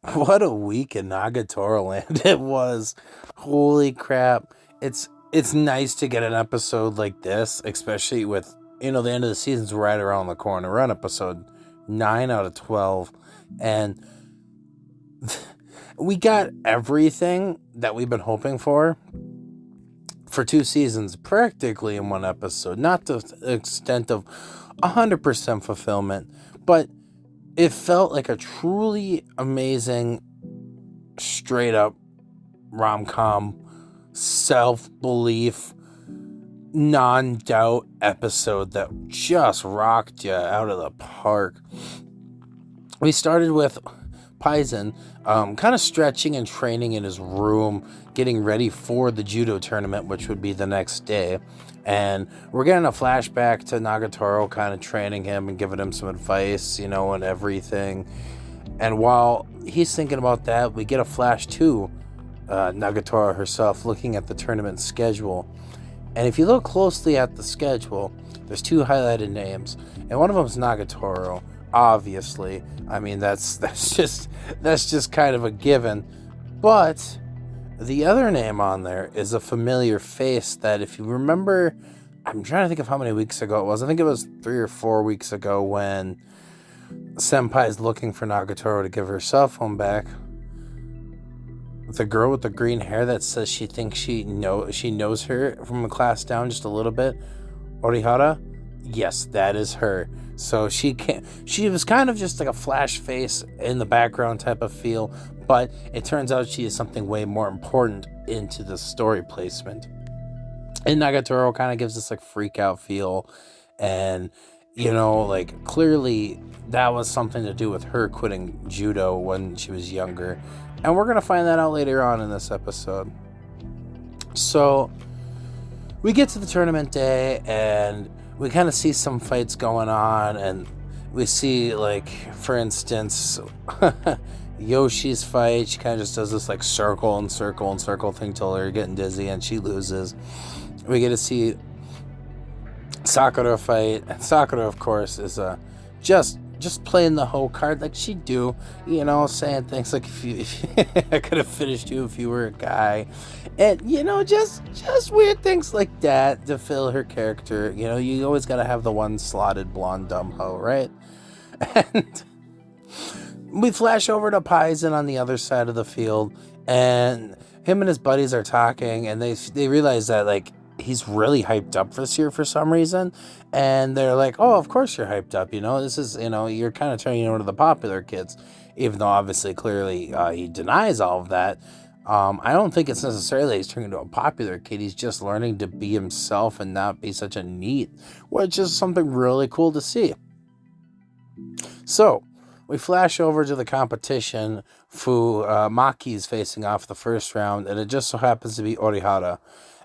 What a week in Nagatoro land it was. Holy crap. It's nice to get an episode like this, especially with the end of the season's right around the corner. We're on episode 9 out of 12 and we got everything that we've been hoping for 2 seasons practically in one episode. Not to the extent of 100% fulfillment, but it felt like a truly amazing straight up rom-com, self-belief, non-doubt episode that just rocked you out of the park. We started with Paizen kind of stretching and training in his room, getting ready for the judo tournament, which would be the next day. And we're getting a flashback to Nagatoro kind of training him and giving him some advice, and everything. And while he's thinking about that, we get a flash to Nagatoro herself looking at the tournament schedule. And if you look closely at the schedule, there's 2 highlighted names, and one of them is Nagatoro. Obviously, I mean that's just kind of a given. But the other name on there is a familiar face that, if you remember, I'm trying to think of how many weeks ago it was. I think it was 3 or 4 weeks ago when Senpai is looking for Nagatoro to give her cell phone back. The girl with the green hair that says she thinks she knows her from a class down just a little bit. Orihara? Yes, that is her. So she was kind of just like a flash face in the background type of feel, but it turns out she is something way more important into the story placement. And Nagatoro kind of gives this like freak out feel, and like clearly that was something to do with her quitting judo when she was younger. And we're going to find that out later on in this episode. So we get to the tournament day and we kind of see some fights going on, and we see, like, for instance, Yoshi's fight. She kind of just does this like circle and circle and circle thing till they're getting dizzy and she loses. We get to see Sakura fight, and Sakura, of course, is just playing the whole card like she do, saying things like, if you I could have finished you if you were a guy, and just weird things like that to fill her character. You always gotta have the one slotted blonde dumb hoe, right? And we flash over to Paizen on the other side of the field, and him and his buddies are talking, and they realize that, like, he's really hyped up this year for some reason, and they're like, oh, of course you're hyped up, this is, you're kind of turning into the popular kids, even though obviously clearly he denies all of that. I don't think it's necessarily he's turning into a popular kid. He's just learning to be himself and not be such a neat, which is something really cool to see. So we flash over to the competition. Maki's facing off the first round, and it just so happens to be Orihara.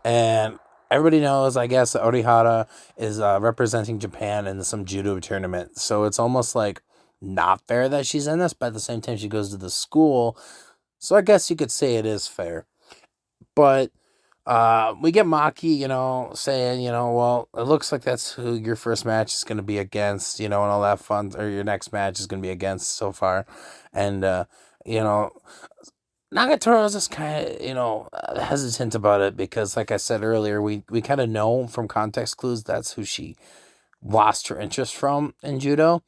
And everybody knows, I guess, that Orihara is representing Japan in some judo tournament. So it's almost like not fair that she's in this, but at the same time she goes to the school. So I guess you could say it is fair. But we get Maki, saying, well, it looks like that's who your first match is going to be against, and all that fun, or your next match is going to be against so far. And, Nagatoro is just kind of, hesitant about it because, like I said earlier, we kind of know from context clues that's who she lost her interest from in judo.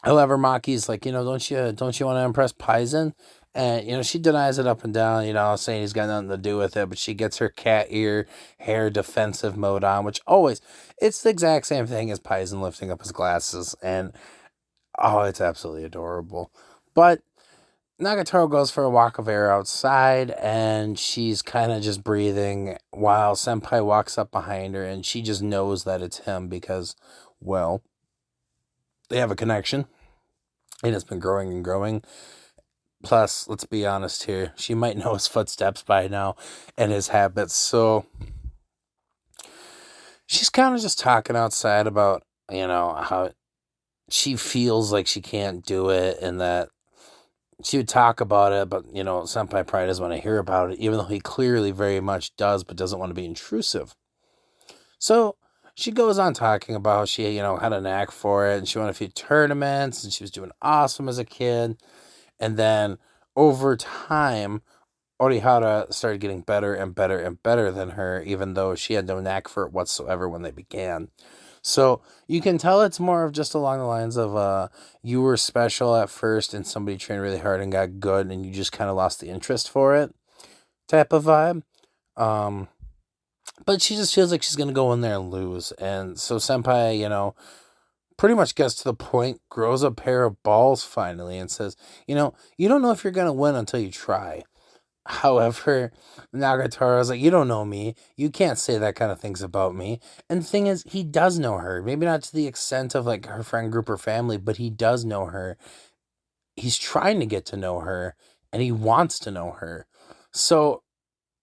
However, Maki's like, don't you want to impress Paizen? And, she denies it up and down, saying he's got nothing to do with it, but she gets her cat ear hair defensive mode on, which always, it's the exact same thing as Paizen lifting up his glasses, and, oh, it's absolutely adorable. But Nagatoro goes for a walk of air outside, and she's kind of just breathing while Senpai walks up behind her, and she just knows that it's him because, well, they have a connection, and it's been growing and growing. Plus, let's be honest here, she might know his footsteps by now and his habits, so she's kind of just talking outside about, how she feels like she can't do it, and that she would talk about it, but, Senpai probably doesn't want to hear about it, even though he clearly very much does, but doesn't want to be intrusive. So she goes on talking about how she, had a knack for it, and she won a few tournaments, and she was doing awesome as a kid. And then over time, Orihara started getting better and better and better than her, even though she had no knack for it whatsoever when they began. So you can tell it's more of just along the lines of you were special at first and somebody trained really hard and got good and you just kind of lost the interest for it type of vibe. Um, but she just feels like she's going to go in there and lose. And so Senpai, pretty much gets to the point, grows a pair of balls finally and says, you don't know if you're going to win until you try. However, Nagatoro's like, you don't know me. You can't say that kind of things about me. And the thing is, he does know her. Maybe not to the extent of like her friend group or family, but he does know her. He's trying to get to know her and he wants to know her. So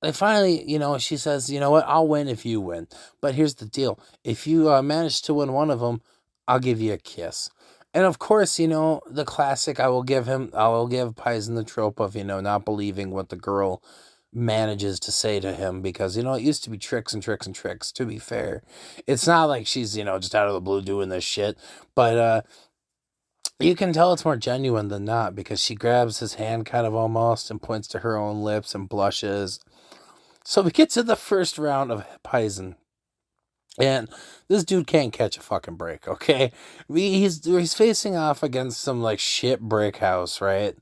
they finally, she says, you know what, I'll win if you win. But here's the deal. If you manage to win one of them, I'll give you a kiss. And of course, the classic, I will give Paizen the trope of, not believing what the girl manages to say to him because, it used to be tricks and tricks and tricks, to be fair. It's not like she's, just out of the blue doing this shit. But you can tell it's more genuine than not because she grabs his hand kind of almost and points to her own lips and blushes. So we get to the first round of Paizen. And this dude can't catch a fucking break, okay? He's facing off against some like shit brick house, right?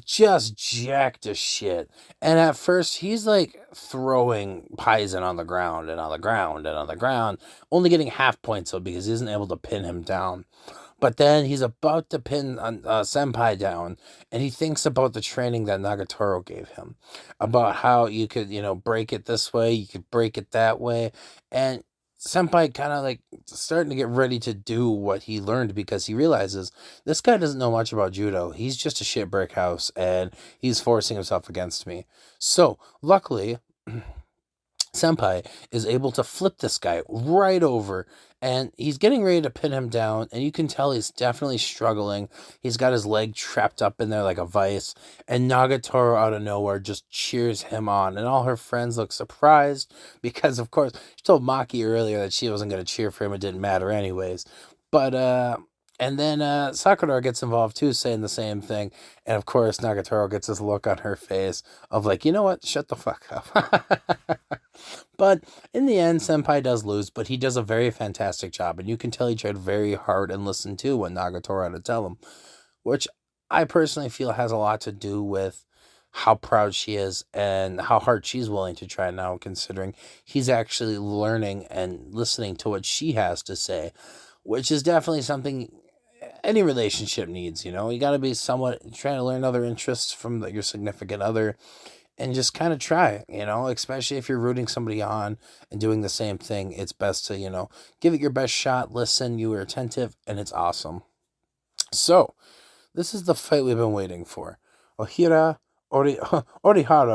Just jacked as shit. And at first he's like throwing Paizen on the ground and on the ground and on the ground, only getting half points though because he isn't able to pin him down. But then he's about to pin Senpai down, and he thinks about the training that Nagatoro gave him, about how you could, break it this way, you could break it that way, and Senpai kind of like starting to get ready to do what he learned because he realizes this guy doesn't know much about judo. He's just a shit brick house, and he's forcing himself against me. So luckily, Senpai is able to flip this guy right over and he's getting ready to pin him down and you can tell he's definitely struggling. He's got his leg trapped up in there like a vice and Nagatoro out of nowhere just cheers him on and all her friends look surprised because of course she told Maki earlier that she wasn't going to cheer for him. It didn't matter anyways. But and then Sakura gets involved too, saying the same thing. And of course, Nagatoro gets this look on her face of like, you know what? Shut the fuck up. But in the end, Senpai does lose, but he does a very fantastic job. And you can tell he tried very hard and listened to what Nagatoro had to tell him, which I personally feel has a lot to do with how proud she is and how hard she's willing to try now, considering he's actually learning and listening to what she has to say, which is definitely something any relationship needs. You got to be somewhat trying to learn other interests from your significant other and just kind of try, especially if you're rooting somebody on and doing the same thing. It's best to, give it your best shot, listen, you were attentive, and it's awesome. So this is the fight we've been waiting for. Orihara,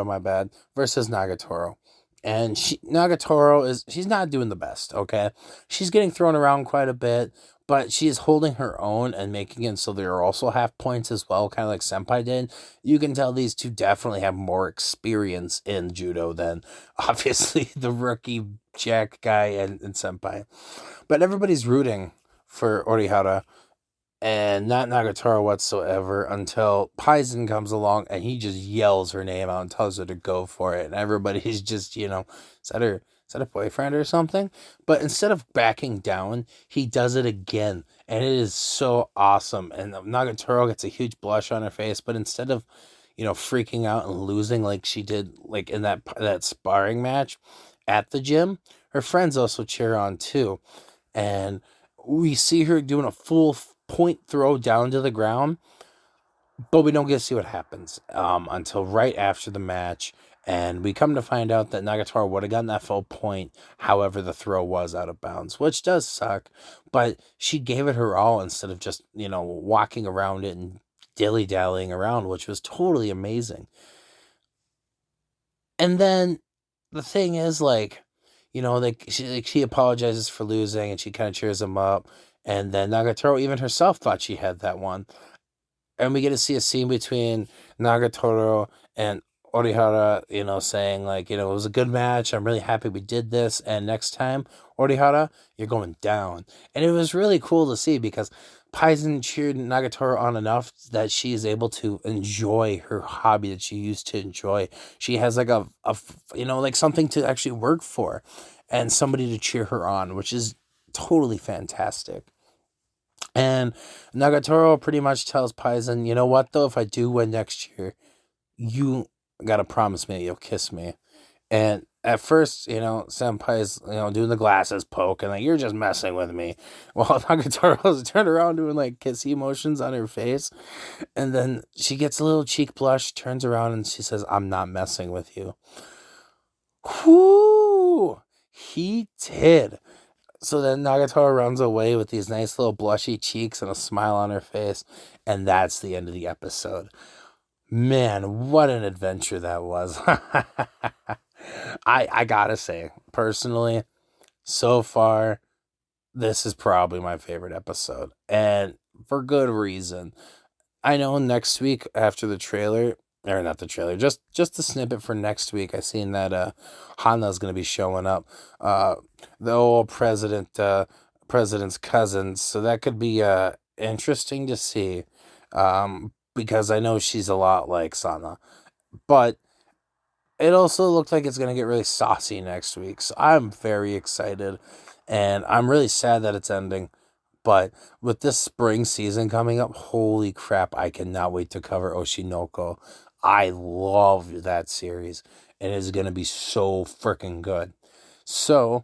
my bad, versus Nagatoro. And Nagatoro she's not doing the best, okay? She's getting thrown around quite a bit, but she is holding her own and making it so there are also half points as well, kind of like Senpai did. You can tell these two definitely have more experience in judo than, obviously, the rookie Jack guy and Senpai. But everybody's rooting for Orihara and not Nagatoro whatsoever until Paizen comes along and he just yells her name out and tells her to go for it. And everybody's just, is that her boyfriend or something? But instead of backing down, he does it again. And it is so awesome. And Nagatoro gets a huge blush on her face, but instead of, freaking out and losing like she did like in that sparring match at the gym, her friends also cheer on too. And we see her doing a full point throw down to the ground, but we don't get to see what happens until right after the match. And we come to find out that Nagatoro would have gotten that full point. However, the throw was out of bounds, which does suck. But she gave it her all instead of just, walking around it and dilly-dallying around, which was totally amazing. And then the thing is, like, she apologizes for losing and she kind of cheers him up. And then Nagatoro even herself thought she had that one. And we get to see a scene between Nagatoro and Orihara, saying like, it was a good match. I'm really happy we did this. And next time, Orihara, you're going down. And it was really cool to see because Paizen cheered Nagatoro on enough that she is able to enjoy her hobby that she used to enjoy. She has like like something to actually work for and somebody to cheer her on, which is totally fantastic. And Nagatoro pretty much tells Paizen, you know what though, if I do win next year, you gotta promise me you'll kiss me. And at first, Senpai's, doing the glasses poke and like, you're just messing with me. While Nagatoro's turned around doing like kissy motions on her face. And then she gets a little cheek blush, turns around and she says, I'm not messing with you. Whoo! He did. So then Nagatoro runs away with these nice little blushy cheeks and a smile on her face. And that's the end of the episode. Man, what an adventure that was. I gotta say, personally, so far, this is probably my favorite episode. And for good reason. I know next week after the trailer, or not the trailer, just the snippet for next week, I seen that Hana's gonna be showing up. The old president's cousin. So that could be interesting to see. Because I know she's a lot like Sana. But it also looked like it's going to get really saucy next week. So I'm very excited. And I'm really sad that it's ending. But with this spring season coming up, holy crap, I cannot wait to cover Oshinoko. I love that series. And it's going to be so freaking good. So,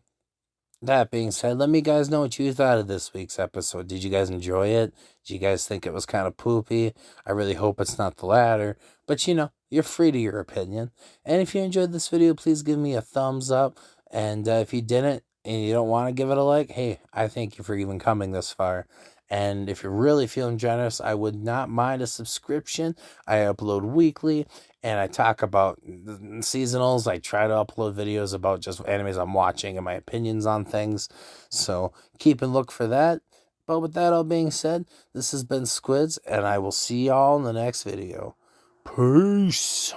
that being said, let me guys know what you thought of this week's episode. Did you guys enjoy it? Did you guys think it was kind of poopy? I really hope it's not the latter. But you're free to your opinion. And if you enjoyed this video, please give me a thumbs up. And if you didn't and you don't want to give it a like, hey, I thank you for even coming this far. And if you're really feeling generous, I would not mind a subscription. I upload weekly and I talk about seasonals. I try to upload videos about just animes I'm watching and my opinions on things. So keep and look for that. But with that all being said, this has been Squids, and I will see y'all in the next video. Peace.